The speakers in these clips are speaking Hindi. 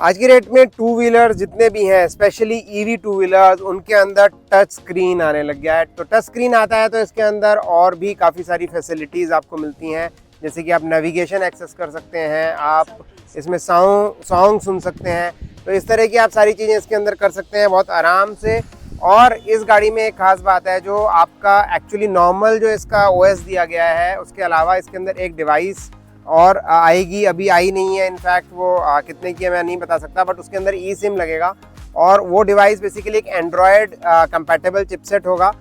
आज की डेट में टू व्हीलर जितने भी हैं, स्पेशली ईवी टू व्हीलर्स, उनके अंदर टच स्क्रीन आने लग गया है। तो टच स्क्रीन आता है तो इसके अंदर और भी काफ़ी सारी फैसिलिटीज़ आपको मिलती हैं, जैसे कि आप नेविगेशन एक्सेस कर सकते हैं, आप इसमें सॉन्ग सुन सकते हैं। तो इस तरह की आप सारी चीज़ें इसके अंदर कर सकते हैं बहुत आराम से। और इस गाड़ी में एक ख़ास बात है, जो आपका एक्चुअली नॉर्मल जो इसका ओएस दिया गया है, उसके अलावा इसके अंदर एक डिवाइस और आएगी, अभी आई नहीं है। इनफैक्ट वो कितने की है मैं नहीं बता सकता, बट उसके अंदर ई सिम लगेगा और वो डिवाइस बेसिकली एक एंड्रॉयड कंपैटिबल चिपसेट होगा,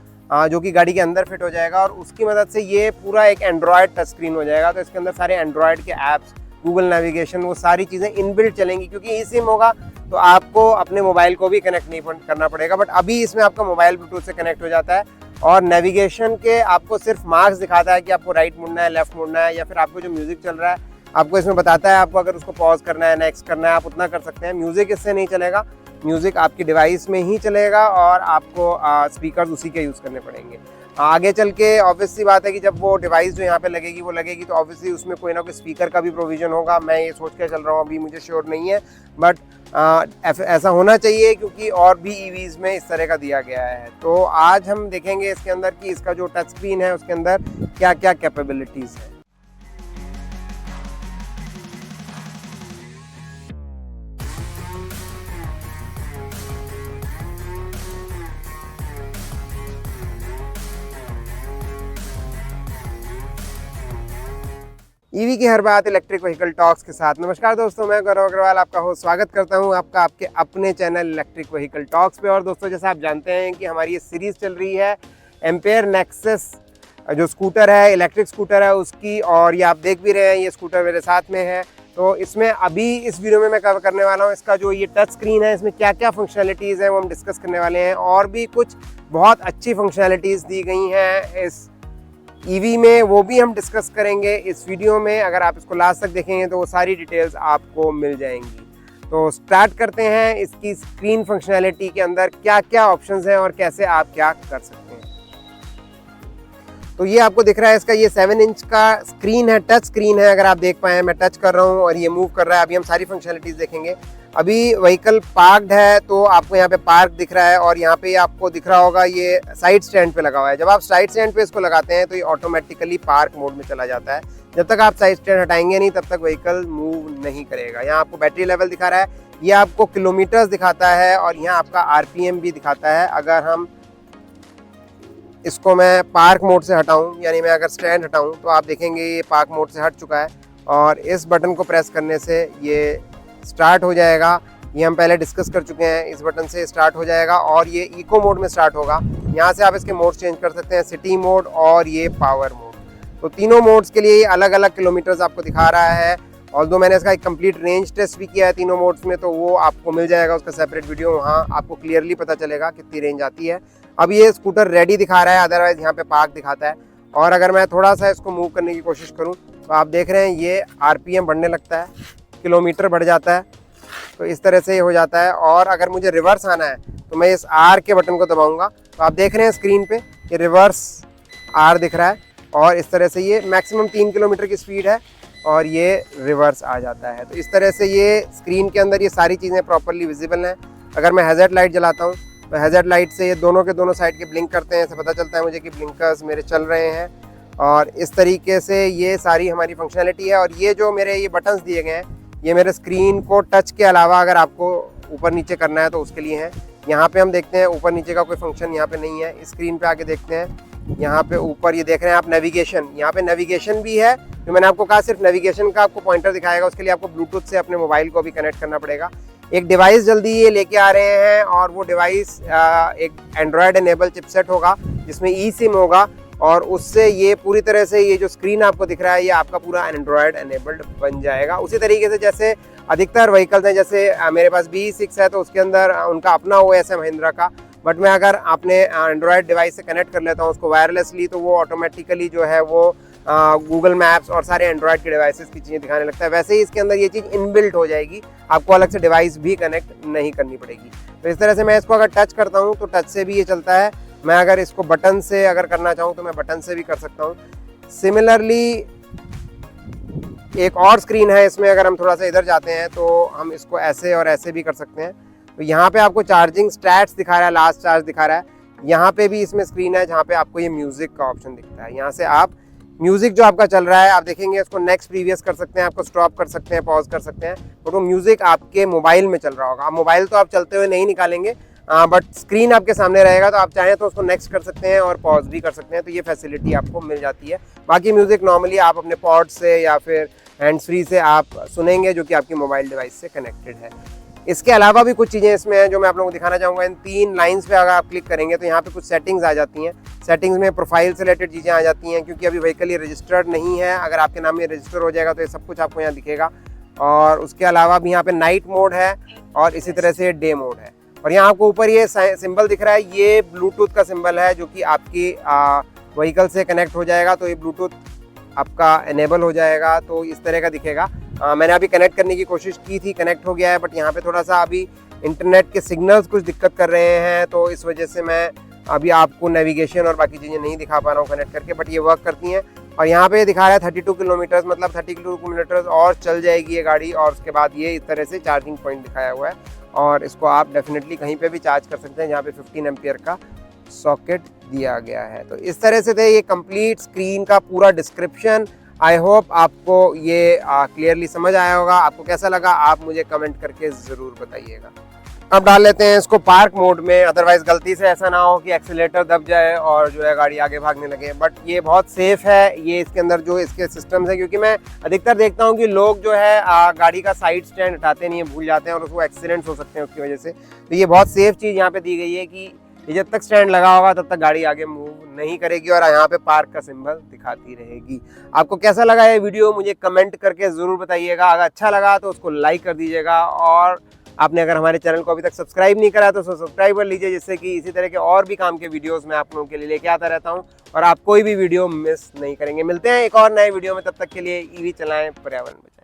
जो कि गाड़ी के अंदर फिट हो जाएगा और उसकी मदद से ये पूरा एक एंड्रॉयड टच स्क्रीन हो जाएगा। तो इसके अंदर सारे एंड्रॉयड के ऐप्स, गूगल नेविगेशन, वो सारी चीज़ें इनबिल्ट चलेंगी, क्योंकि ई सिम होगा तो आपको अपने मोबाइल को भी कनेक्ट नहीं करना पड़ेगा। बट अभी इसमें आपका मोबाइल ब्लूटूथ से कनेक्ट हो जाता है और नेविगेशन के आपको सिर्फ मार्क्स दिखाता है कि आपको राइट मुड़ना है, लेफ्ट मुड़ना है, या फिर आपको जो म्यूज़िक चल रहा है आपको इसमें बताता है। आपको अगर उसको पॉज करना है, नेक्स्ट करना है, आप उतना कर सकते हैं। म्यूज़िक इससे नहीं चलेगा, म्यूज़िक आपकी डिवाइस में ही चलेगा और आपको स्पीकर्स उसी के यूज़ करने पड़ेंगे। आगे चल के ऑब्वियस सी बात है कि जब वो डिवाइस जो यहाँ पे लगेगी वो लगेगी तो ऑब्वियसली उसमें कोई ना कोई स्पीकर का भी प्रोविज़न होगा। मैं ये सोच के चल रहा हूँ, अभी मुझे श्योर नहीं है, बट ऐसा होना चाहिए, क्योंकि और भी ईवीज़ में इस तरह का दिया गया है। तो आज हम देखेंगे इसके अंदर कि इसका जो टच स्क्रीन है उसके अंदर क्या क्या कैपेबिलिटीज़ है। ईवी की हर बात इलेक्ट्रिक व्हीकल टॉक्स के साथ। नमस्कार दोस्तों, मैं गौरव अग्रवाल आपका होस्ट स्वागत करता हूं आपका आपके अपने चैनल इलेक्ट्रिक व्हीकल टॉक्स पे। और दोस्तों, जैसा आप जानते हैं कि हमारी ये सीरीज़ चल रही है एम्पेयर नेक्सस जो स्कूटर है, इलेक्ट्रिक स्कूटर है उसकी, और ये आप देख भी रहे हैं, ये स्कूटर मेरे साथ में है। तो इसमें अभी इस वीडियो में मैं कवर करने वाला हूँ इसका जो ये टच स्क्रीन है, इसमें क्या क्या फंक्शनैलिटीज़ हैं वो हम डिस्कस करने वाले हैं। और भी कुछ बहुत अच्छी फंक्शनैलिटीज़ दी गई हैं इस ईवी में, वो भी हम डिस्कस करेंगे इस वीडियो में। अगर आप इसको लास्ट तक देखेंगे तो वो सारी डिटेल्स आपको मिल जाएंगी। तो स्टार्ट करते हैं इसकी स्क्रीन फंक्शनैलिटी के अंदर क्या क्या ऑप्शंस हैं और कैसे आप क्या कर सकते हैं। तो ये आपको दिख रहा है, इसका ये 7 इंच का स्क्रीन है, टच स्क्रीन है। अगर आप देख पाए, मैं टच कर रहा हूँ और ये मूव कर रहा है। अभी हम सारी फंक्शनैलिटीज़ देखेंगे। अभी व्हीकल पार्क्ड है तो आपको यहाँ पे पार्क दिख रहा है और यहाँ पे आपको दिख रहा होगा ये साइड स्टैंड पे लगा हुआ है। जब आप साइड स्टैंड पे इसको लगाते हैं तो ये ऑटोमेटिकली पार्क मोड में चला जाता है। जब तक आप साइड स्टैंड हटाएंगे नहीं तब तक व्हीकल मूव नहीं करेगा। यहाँ आपको बैटरी लेवल दिखा रहा है, ये आपको किलोमीटर्स दिखाता है और यहाँ आपका RPM भी दिखाता है। अगर हम इसको मैं पार्क मोड से हटाऊँ, यानी मैं अगर स्टैंड हटाऊँ, तो आप देखेंगे ये पार्क मोड से हट चुका है और इस बटन को प्रेस करने से ये स्टार्ट हो जाएगा। ये हम पहले डिस्कस कर चुके हैं, इस बटन से स्टार्ट हो जाएगा और ये इको मोड में स्टार्ट होगा। यहाँ से आप इसके मोड चेंज कर सकते हैं, सिटी मोड और ये पावर मोड। तो तीनों मोड्स के लिए ये अलग अलग किलोमीटर्स आपको दिखा रहा है। ऑल्दो मैंने इसका एक कंप्लीट रेंज टेस्ट भी किया है तीनों मोड्स में, तो वो आपको मिल जाएगा, उसका सेपरेट वीडियो, वहाँ आपको क्लियरली पता चलेगा कितनी रेंज आती है। अब ये स्कूटर रेडी दिखा रहा है, अदरवाइज यहाँ पे पार्क दिखाता है। और अगर मैं थोड़ा सा इसको मूव करने की कोशिश करूँ तो आप देख रहे हैं ये RPM बढ़ने लगता है, किलोमीटर बढ़ जाता है। तो इस तरह से ये हो जाता है। और अगर मुझे रिवर्स आना है तो मैं इस R के बटन को दबाऊंगा, तो आप देख रहे हैं स्क्रीन पे ये रिवर्स R दिख रहा है और इस तरह से ये मैक्सिमम 3 किलोमीटर की स्पीड है और ये रिवर्स आ जाता है। तो इस तरह से ये स्क्रीन के अंदर ये सारी चीज़ें प्रॉपरली विजिबल हैं। अगर मैं हैज़र्ड लाइट जलाता हूँ तो हैज़र्ड लाइट से ये दोनों के दोनों साइड के ब्लिंक करते हैं, इससे पता चलता है मुझे कि ब्लिंकर्स मेरे चल रहे हैं। और इस तरीके से ये सारी हमारी फंक्शनैलिटी है। और ये जो मेरे ये बटन्स दिए गए हैं, ये मेरे स्क्रीन को टच के अलावा अगर आपको ऊपर नीचे करना है तो उसके लिए हैं। यहाँ पे हम देखते हैं ऊपर नीचे का कोई फंक्शन यहाँ पे नहीं है। स्क्रीन पे आके देखते हैं, यहाँ पे ऊपर ये देख रहे हैं आप नेविगेशन, यहाँ पे नेविगेशन भी है। जो मैंने आपको कहा सिर्फ नेविगेशन का आपको पॉइंटर दिखाएगा, उसके लिए आपको ब्लूटूथ से अपने मोबाइल को भी कनेक्ट करना पड़ेगा। एक डिवाइस जल्दी ये लेके आ रहे हैं और वो डिवाइस एक एंड्रॉयड एनेबल चिपसेट होगा जिसमें ई सिम होगा और उससे ये पूरी तरह से ये जो स्क्रीन आपको दिख रहा है ये आपका पूरा एंड्रॉयड एनेबल्ड बन जाएगा। उसी तरीके से जैसे अधिकतर व्हीकल्स हैं, जैसे मेरे पास BE6 है तो उसके अंदर उनका अपना OS है महिंद्रा का, बट मैं अगर अपने एंड्रॉयड डिवाइस से कनेक्ट कर लेता हूँ उसको वायरलेसली, तो वो ऑटोमेटिकली जो है वो गूगल मैप्स और सारे एंड्रॉयड के डिवाइसेस की चीज़ें दिखाने लगता है। वैसे ही इसके अंदर ये चीज़ इनबिल्ट हो जाएगी, आपको अलग से डिवाइस भी कनेक्ट नहीं करनी पड़ेगी। तो इस तरह से मैं इसको अगर टच करता हूँ तो टच से भी ये चलता है। मैं अगर इसको बटन से अगर करना चाहूँ तो मैं बटन से भी कर सकता हूँ। सिमिलरली एक और स्क्रीन है इसमें, अगर हम थोड़ा सा इधर जाते हैं तो हम इसको ऐसे और ऐसे भी कर सकते हैं। तो यहाँ पे आपको चार्जिंग स्टैट्स दिखा रहा है, लास्ट चार्ज दिखा रहा है। यहाँ पे भी इसमें स्क्रीन है जहाँ पे आपको ये म्यूजिक का ऑप्शन दिखता है। यहाँ से आप म्यूजिक जो आपका चल रहा है आप देखेंगे उसको नेक्स्ट प्रीवियस कर सकते हैं, आपको स्टॉप कर सकते हैं, पॉज कर सकते हैं, बट वो म्यूजिक आपके मोबाइल में चल रहा होगा। आप मोबाइल तो आप चलते हुए नहीं निकालेंगे, बट स्क्रीन आपके सामने रहेगा तो आप चाहें तो उसको नेक्स्ट कर सकते हैं और पॉज भी कर सकते हैं। तो ये फैसिलिटी आपको मिल जाती है। बाकी म्यूजिक नॉर्मली आप अपने पॉड से या फिर हैंड्स फ्री से आप सुनेंगे जो कि आपकी मोबाइल डिवाइस से कनेक्टेड है। इसके अलावा भी कुछ चीज़ें इसमें हैं जो मैं आप लोगों को दिखाना चाहूँगा। इन 3 लाइंस पे अगर आप क्लिक करेंगे तो यहाँ पे कुछ सेटिंग्स आ जाती हैं। सेटिंग्स में प्रोफाइल से रिलेटेड चीज़ें आ जाती हैं, क्योंकि अभी व्हीकल ये रजिस्टर्ड नहीं है। अगर आपके नाम में रजिस्टर हो जाएगा तो ये सब कुछ आपको यहाँ दिखेगा। और उसके अलावा भी यहाँ पे नाइट मोड है और इसी तरह से डे मोड है। और यहाँ आपको ऊपर ये सिंबल दिख रहा है, ये ब्लूटूथ का सिंबल है जो कि आपकी व्हीकल से कनेक्ट हो जाएगा। तो ये ब्लूटूथ आपका इनेबल हो जाएगा, तो इस तरह का दिखेगा। मैंने अभी कनेक्ट करने की कोशिश की थी, कनेक्ट हो गया है, बट यहाँ पे थोड़ा सा अभी इंटरनेट के सिग्नल्स कुछ दिक्कत कर रहे हैं, तो इस वजह से मैं अभी आपको नेविगेशन और बाकी चीज़ें नहीं दिखा पा रहा हूँ कनेक्ट करके, बट ये वर्क करती हैं। और यहाँ पे दिखा रहा है 32 किलोमीटर, मतलब 30 किलोमीटर और चल जाएगी ये गाड़ी। और उसके बाद ये इस तरह से चार्जिंग पॉइंट दिखाया हुआ है और इसको आप डेफिनेटली कहीं पे भी चार्ज कर सकते हैं, जहाँ पे 15 एम्पियर का सॉकेट दिया गया है। तो इस तरह से थे ये कंप्लीट स्क्रीन का पूरा डिस्क्रिप्शन। आई होप आपको ये क्लियरली समझ आया होगा। आपको कैसा लगा आप मुझे कमेंट करके ज़रूर बताइएगा। अब डाल लेते हैं इसको पार्क मोड में, अदरवाइज गलती से ऐसा ना हो कि एक्सीलेटर दब जाए और जो है गाड़ी आगे भागने लगे। बट ये बहुत सेफ है, ये इसके अंदर जो इसके सिस्टम्स है, क्योंकि मैं अधिकतर देखता हूँ कि लोग जो है गाड़ी का साइड स्टैंड हटाते नहीं है, भूल जाते हैं और उसको एक्सीडेंट्स हो सकते हैं उसकी वजह से। तो ये बहुत सेफ चीज़ यहाँ पे दी गई है कि ये जब तक स्टैंड लगा होगा तब तक गाड़ी आगे मूव नहीं करेगी और यहाँ पे पार्क का सिंबल दिखाती रहेगी। आपको कैसा लगा ये वीडियो मुझे कमेंट करके ज़रूर बताइएगा। अगर अच्छा लगा तो उसको लाइक कर दीजिएगा और आपने अगर हमारे चैनल को अभी तक सब्सक्राइब नहीं करा तो उसको सब्सक्राइब कर लीजिए, जिससे कि इसी तरह के और भी काम के वीडियोस मैं आप लोगों के लिए लेके आता रहता हूँ और आप कोई भी वीडियो मिस नहीं करेंगे। मिलते हैं एक और नए वीडियो में, तब तक के लिए ईवी चलाएं, पर्यावरण बचाएं।